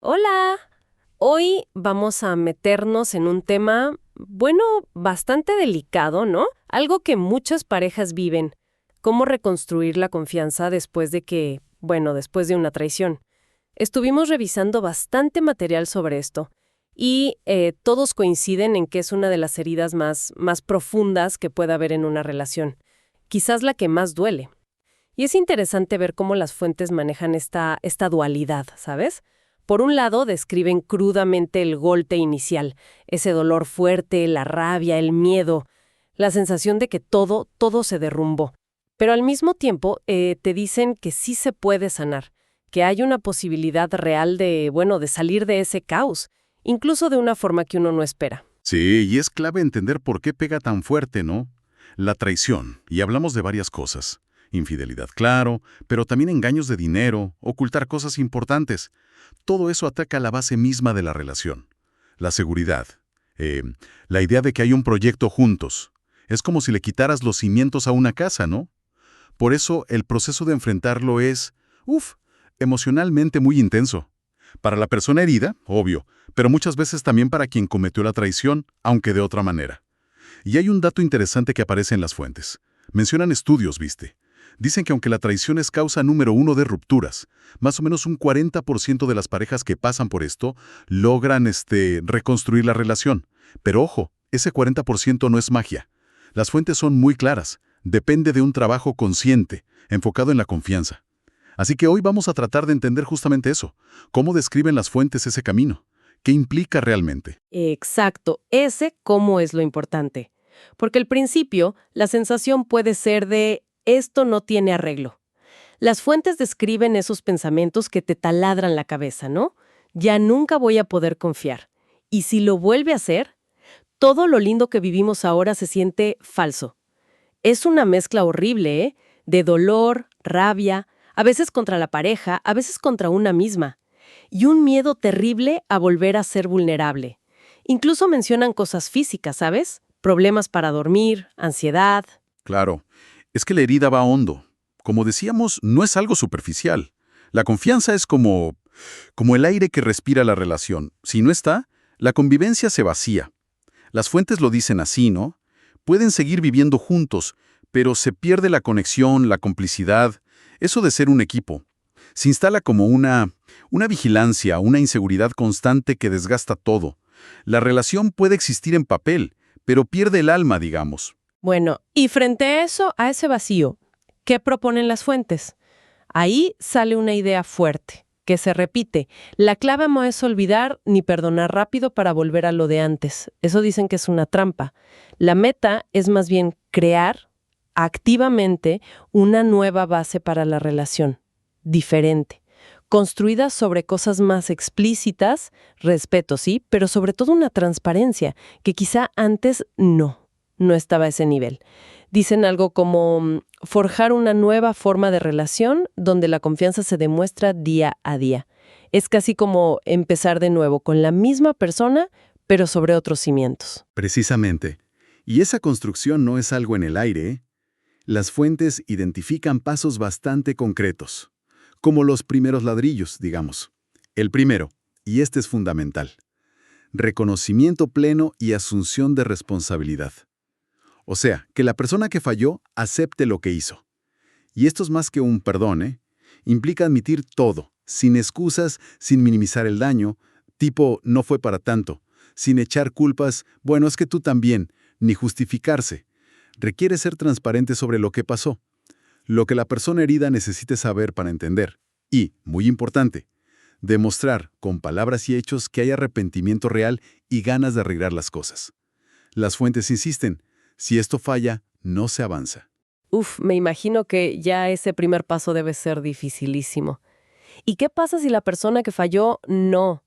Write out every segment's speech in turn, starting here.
Hola, hoy vamos a meternos en un tema, bueno, bastante delicado, ¿no? Algo que muchas parejas viven, cómo reconstruir la confianza después de que, bueno, después de una traición. Estuvimos revisando bastante material sobre esto y todos coinciden en que es una de las heridas más profundas que puede haber en una relación, quizás la que más duele. Y es interesante ver cómo las fuentes manejan esta dualidad, ¿sabes? Por un lado, describen crudamente el golpe inicial, ese dolor fuerte, la rabia, el miedo, la sensación de que todo se derrumbó. Pero al mismo tiempo, te dicen que sí se puede sanar, que hay una posibilidad real de, bueno, de salir de ese caos, incluso de una forma que uno no espera. Sí, y es clave entender por qué pega tan fuerte, ¿no? La traición, y hablamos de varias cosas. Infidelidad, claro, pero también engaños de dinero, ocultar cosas importantes. Todo eso ataca la base misma de la relación. La seguridad. La idea de que hay un proyecto juntos. Es como si le quitaras los cimientos a una casa, ¿no? Por eso el proceso de enfrentarlo es, emocionalmente muy intenso. Para la persona herida, obvio, pero muchas veces también para quien cometió la traición, aunque de otra manera. Y hay un dato interesante que aparece en las fuentes. Mencionan estudios, ¿viste? Dicen que aunque la traición es causa número uno de rupturas, más o menos un 40% de las parejas que pasan por esto logran reconstruir la relación. Pero ojo, ese 40% no es magia. Las fuentes son muy claras. Depende de un trabajo consciente, enfocado en la confianza. Así que hoy vamos a tratar de entender justamente eso. ¿Cómo describen las fuentes ese camino? ¿Qué implica realmente? Exacto, ese cómo es lo importante. Porque al principio, la sensación puede ser de esto no tiene arreglo. Las fuentes describen esos pensamientos que te taladran la cabeza, ¿no? Ya nunca voy a poder confiar. Y si lo vuelve a hacer, todo lo lindo que vivimos ahora se siente falso. Es una mezcla horrible, ¿eh? De dolor, rabia, a veces contra la pareja, a veces contra una misma. Y un miedo terrible a volver a ser vulnerable. Incluso mencionan cosas físicas, ¿sabes? Problemas para dormir, ansiedad. Claro, es que la herida va hondo. Como decíamos, no es algo superficial. La confianza es como el aire que respira la relación. Si no está, la convivencia se vacía. Las fuentes lo dicen así, ¿no? Pueden seguir viviendo juntos, pero se pierde la conexión, la complicidad, eso de ser un equipo. Se instala como una vigilancia, una inseguridad constante que desgasta todo. La relación puede existir en papel, pero pierde el alma, digamos. Bueno, y frente a eso, a ese vacío, ¿qué proponen las fuentes? Ahí sale una idea fuerte, que se repite. La clave no es olvidar ni perdonar rápido para volver a lo de antes. Eso dicen que es una trampa. La meta es más bien crear activamente una nueva base para la relación, diferente, construida sobre cosas más explícitas, respeto, sí, pero sobre todo una transparencia, que quizá antes no estaba a ese nivel. Dicen algo como forjar una nueva forma de relación donde la confianza se demuestra día a día. Es casi como empezar de nuevo con la misma persona, pero sobre otros cimientos. Precisamente. Y esa construcción no es algo en el aire, ¿eh? Las fuentes identifican pasos bastante concretos, como los primeros ladrillos, digamos. El primero, y este es fundamental, reconocimiento pleno y asunción de responsabilidad. O sea, que la persona que falló acepte lo que hizo. Y esto es más que un perdón, ¿eh? Implica admitir todo, sin excusas, sin minimizar el daño, tipo no fue para tanto, sin echar culpas, bueno, es que tú también, ni justificarse. Requiere ser transparente sobre lo que pasó, lo que la persona herida necesite saber para entender. Y, muy importante, demostrar con palabras y hechos que hay arrepentimiento real y ganas de arreglar las cosas. Las fuentes insisten, si esto falla, no se avanza. Me imagino que ya ese primer paso debe ser dificilísimo. ¿Y qué pasa si la persona que falló no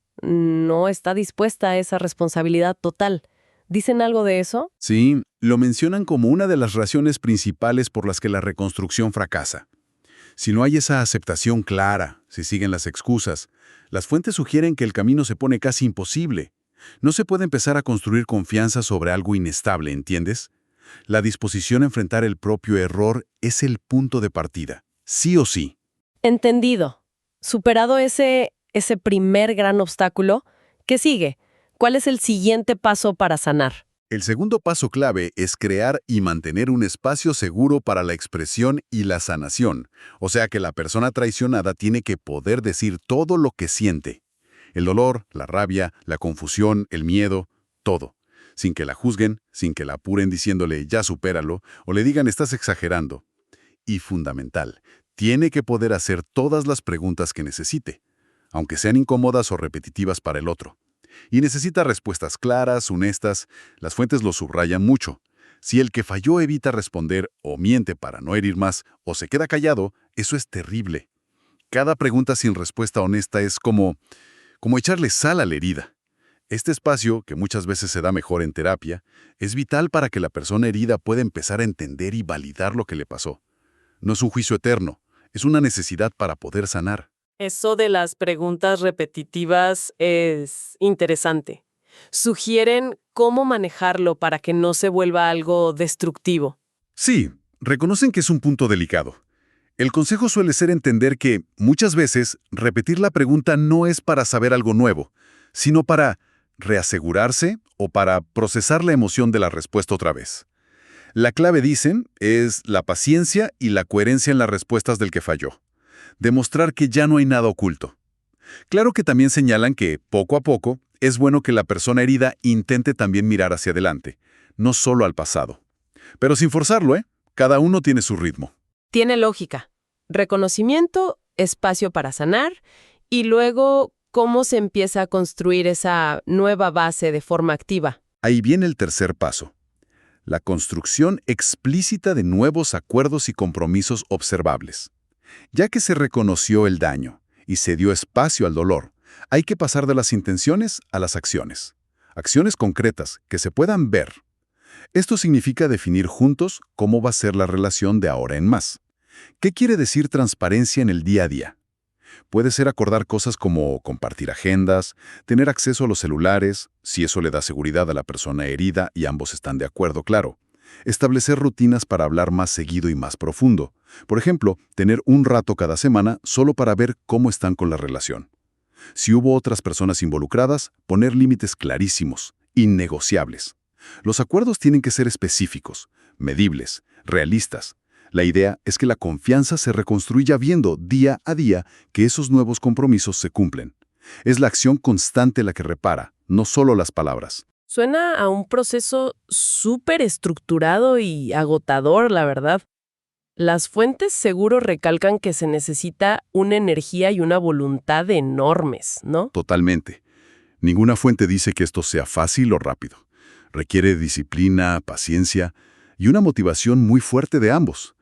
está dispuesta a esa responsabilidad total? ¿Dicen algo de eso? Sí, lo mencionan como una de las razones principales por las que la reconstrucción fracasa. Si no hay esa aceptación clara, si siguen las excusas, las fuentes sugieren que el camino se pone casi imposible. No se puede empezar a construir confianza sobre algo inestable, ¿entiendes? La disposición a enfrentar el propio error es el punto de partida, sí o sí. Entendido. Superado ese ese primer gran obstáculo, ¿qué sigue? ¿Cuál es el siguiente paso para sanar? El segundo paso clave es crear y mantener un espacio seguro para la expresión y la sanación. O sea que la persona traicionada tiene que poder decir todo lo que siente. El dolor, la rabia, la confusión, el miedo, todo. Sin que la juzguen, sin que la apuren diciéndole ya supéralo o le digan estás exagerando. Y fundamental, tiene que poder hacer todas las preguntas que necesite, aunque sean incómodas o repetitivas para el otro. Y necesita respuestas claras, honestas. Las fuentes lo subrayan mucho. Si el que falló evita responder o miente para no herir más o se queda callado, eso es terrible. Cada pregunta sin respuesta honesta es como echarle sal a la herida. Este espacio, que muchas veces se da mejor en terapia, es vital para que la persona herida pueda empezar a entender y validar lo que le pasó. No es un juicio eterno, es una necesidad para poder sanar. Eso de las preguntas repetitivas es interesante. Sugieren cómo manejarlo para que no se vuelva algo destructivo. Sí, reconocen que es un punto delicado. El consejo suele ser entender que, muchas veces, repetir la pregunta no es para saber algo nuevo, sino para reasegurarse o para procesar la emoción de la respuesta otra vez. La clave, dicen, es la paciencia y la coherencia en las respuestas del que falló. Demostrar que ya no hay nada oculto. Claro que también señalan que, poco a poco, es bueno que la persona herida intente también mirar hacia adelante, no solo al pasado. Pero sin forzarlo, ¿eh? Cada uno tiene su ritmo. Tiene lógica. Reconocimiento, espacio para sanar y luego cómo se empieza a construir esa nueva base de forma activa. Ahí viene el tercer paso. La construcción explícita de nuevos acuerdos y compromisos observables. Ya que se reconoció el daño y se dio espacio al dolor, hay que pasar de las intenciones a las acciones. Acciones concretas que se puedan ver. Esto significa definir juntos cómo va a ser la relación de ahora en más. ¿Qué quiere decir transparencia en el día a día? Puede ser acordar cosas como compartir agendas, tener acceso a los celulares, si eso le da seguridad a la persona herida y ambos están de acuerdo, claro. Establecer rutinas para hablar más seguido y más profundo. Por ejemplo, tener un rato cada semana solo para ver cómo están con la relación. Si hubo otras personas involucradas, poner límites clarísimos, innegociables. Los acuerdos tienen que ser específicos, medibles, realistas. La idea es que la confianza se reconstruya viendo día a día que esos nuevos compromisos se cumplen. Es la acción constante la que repara, no solo las palabras. Suena a un proceso súper estructurado y agotador, la verdad. Las fuentes seguro recalcan que se necesita una energía y una voluntad enormes, ¿no? Totalmente. Ninguna fuente dice que esto sea fácil o rápido. Requiere disciplina, paciencia y una motivación muy fuerte de ambos.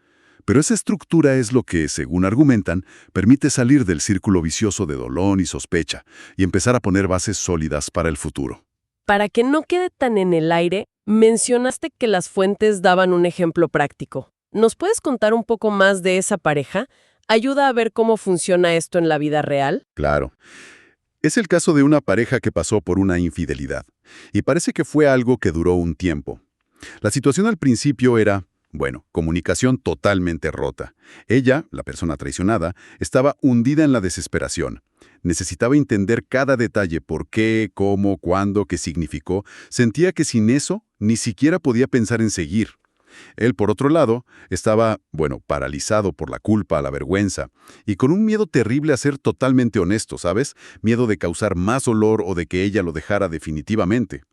Pero esa estructura es lo que, según argumentan, permite salir del círculo vicioso de dolor y sospecha y empezar a poner bases sólidas para el futuro. Para que no quede tan en el aire, mencionaste que las fuentes daban un ejemplo práctico. ¿Nos puedes contar un poco más de esa pareja? ¿Ayuda a ver cómo funciona esto en la vida real? Claro. Es el caso de una pareja que pasó por una infidelidad, y parece que fue algo que duró un tiempo. La situación al principio era, comunicación totalmente rota. Ella, la persona traicionada, estaba hundida en la desesperación. Necesitaba entender cada detalle, por qué, cómo, cuándo, qué significó. Sentía que sin eso ni siquiera podía pensar en seguir. Él, por otro lado, estaba, paralizado por la culpa, la vergüenza, y con un miedo terrible a ser totalmente honesto, ¿sabes? Miedo de causar más dolor o de que ella lo dejara definitivamente.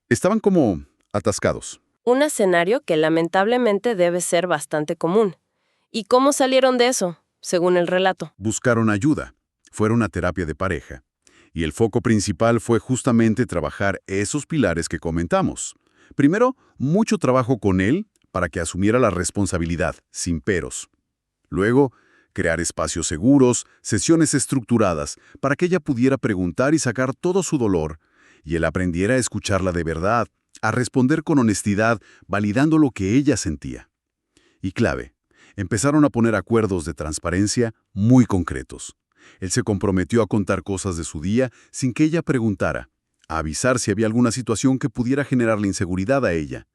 Estaban como atascados. Un escenario que lamentablemente debe ser bastante común. ¿Y cómo salieron de eso, según el relato? Buscaron ayuda. Fueron a terapia de pareja. Y el foco principal fue justamente trabajar esos pilares que comentamos. Primero, mucho trabajo con él para que asumiera la responsabilidad, sin peros. Luego, crear espacios seguros, sesiones estructuradas, para que ella pudiera preguntar y sacar todo su dolor, y él aprendiera a escucharla de verdad, a responder con honestidad, validando lo que ella sentía. Y clave, empezaron a poner acuerdos de transparencia muy concretos. Él se comprometió a contar cosas de su día sin que ella preguntara, a avisar si había alguna situación que pudiera generarle inseguridad a ella.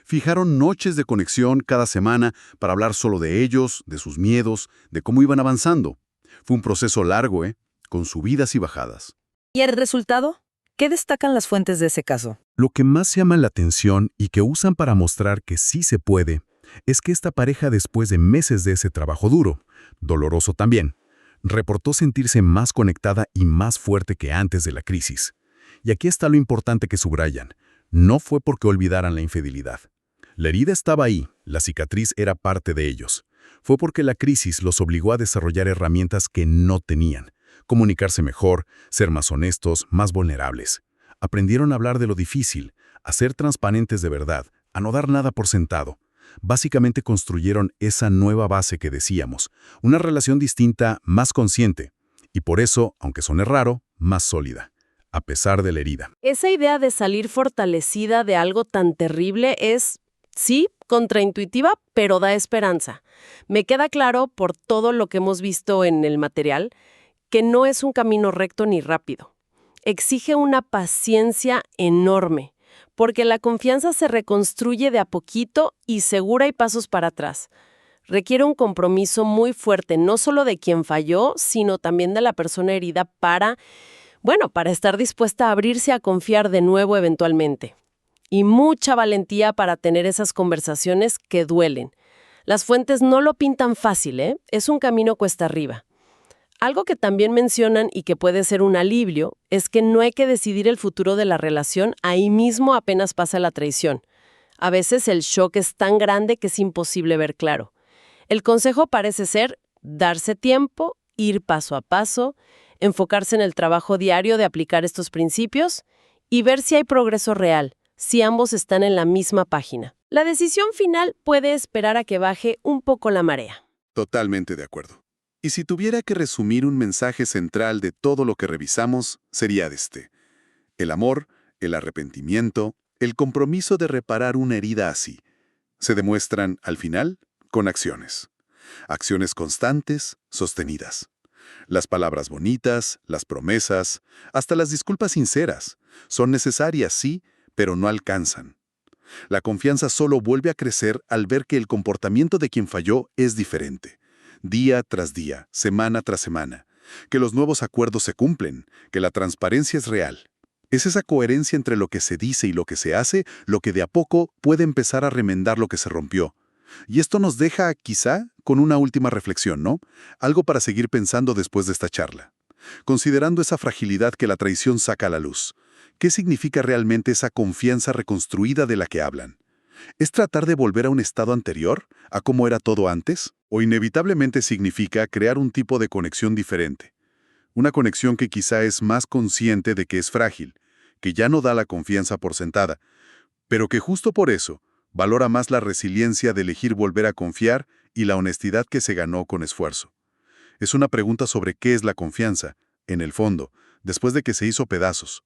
Fijaron noches de conexión cada semana para hablar solo de ellos, de sus miedos, de cómo iban avanzando. Fue un proceso largo, con subidas y bajadas. ¿Y el resultado? ¿Qué destacan las fuentes de ese caso? Lo que más llama la atención y que usan para mostrar que sí se puede, es que esta pareja, después de meses de ese trabajo duro, doloroso también, reportó sentirse más conectada y más fuerte que antes de la crisis. Y aquí está lo importante que subrayan. No fue porque olvidaran la infidelidad. La herida estaba ahí, la cicatriz era parte de ellos. Fue porque la crisis los obligó a desarrollar herramientas que no tenían. Comunicarse mejor, ser más honestos, más vulnerables. Aprendieron a hablar de lo difícil, a ser transparentes de verdad, a no dar nada por sentado. Básicamente construyeron esa nueva base que decíamos, una relación distinta, más consciente. Y por eso, aunque suene raro, más sólida, a pesar de la herida. Esa idea de salir fortalecida de algo tan terrible es, sí, contraintuitiva, pero da esperanza. Me queda claro, por todo lo que hemos visto en el material, que no es un camino recto ni rápido. Exige una paciencia enorme, porque la confianza se reconstruye de a poquito y segura hay pasos para atrás. Requiere un compromiso muy fuerte, no solo de quien falló, sino también de la persona herida para estar dispuesta a abrirse a confiar de nuevo eventualmente. Y mucha valentía para tener esas conversaciones que duelen. Las fuentes no lo pintan fácil, ¿eh? Es un camino cuesta arriba. Algo que también mencionan y que puede ser un alivio es que no hay que decidir el futuro de la relación ahí mismo apenas pasa la traición. A veces el shock es tan grande que es imposible ver claro. El consejo parece ser darse tiempo, ir paso a paso, enfocarse en el trabajo diario de aplicar estos principios y ver si hay progreso real, si ambos están en la misma página. La decisión final puede esperar a que baje un poco la marea. Totalmente de acuerdo. Y si tuviera que resumir un mensaje central de todo lo que revisamos, sería este. El amor, el arrepentimiento, el compromiso de reparar una herida así, se demuestran, al final, con acciones. Acciones constantes, sostenidas. Las palabras bonitas, las promesas, hasta las disculpas sinceras, son necesarias, sí, pero no alcanzan. La confianza solo vuelve a crecer al ver que el comportamiento de quien falló es diferente. Día tras día, semana tras semana, que los nuevos acuerdos se cumplen, que la transparencia es real. Es esa coherencia entre lo que se dice y lo que se hace, lo que de a poco puede empezar a remendar lo que se rompió. Y esto nos deja, quizá, con una última reflexión, ¿no? Algo para seguir pensando después de esta charla. Considerando esa fragilidad que la traición saca a la luz, ¿qué significa realmente esa confianza reconstruida de la que hablan? ¿Es tratar de volver a un estado anterior, a cómo era todo antes? ¿O inevitablemente significa crear un tipo de conexión diferente? Una conexión que quizá es más consciente de que es frágil, que ya no da la confianza por sentada, pero que justo por eso valora más la resiliencia de elegir volver a confiar y la honestidad que se ganó con esfuerzo. Es una pregunta sobre qué es la confianza, en el fondo, después de que se hizo pedazos.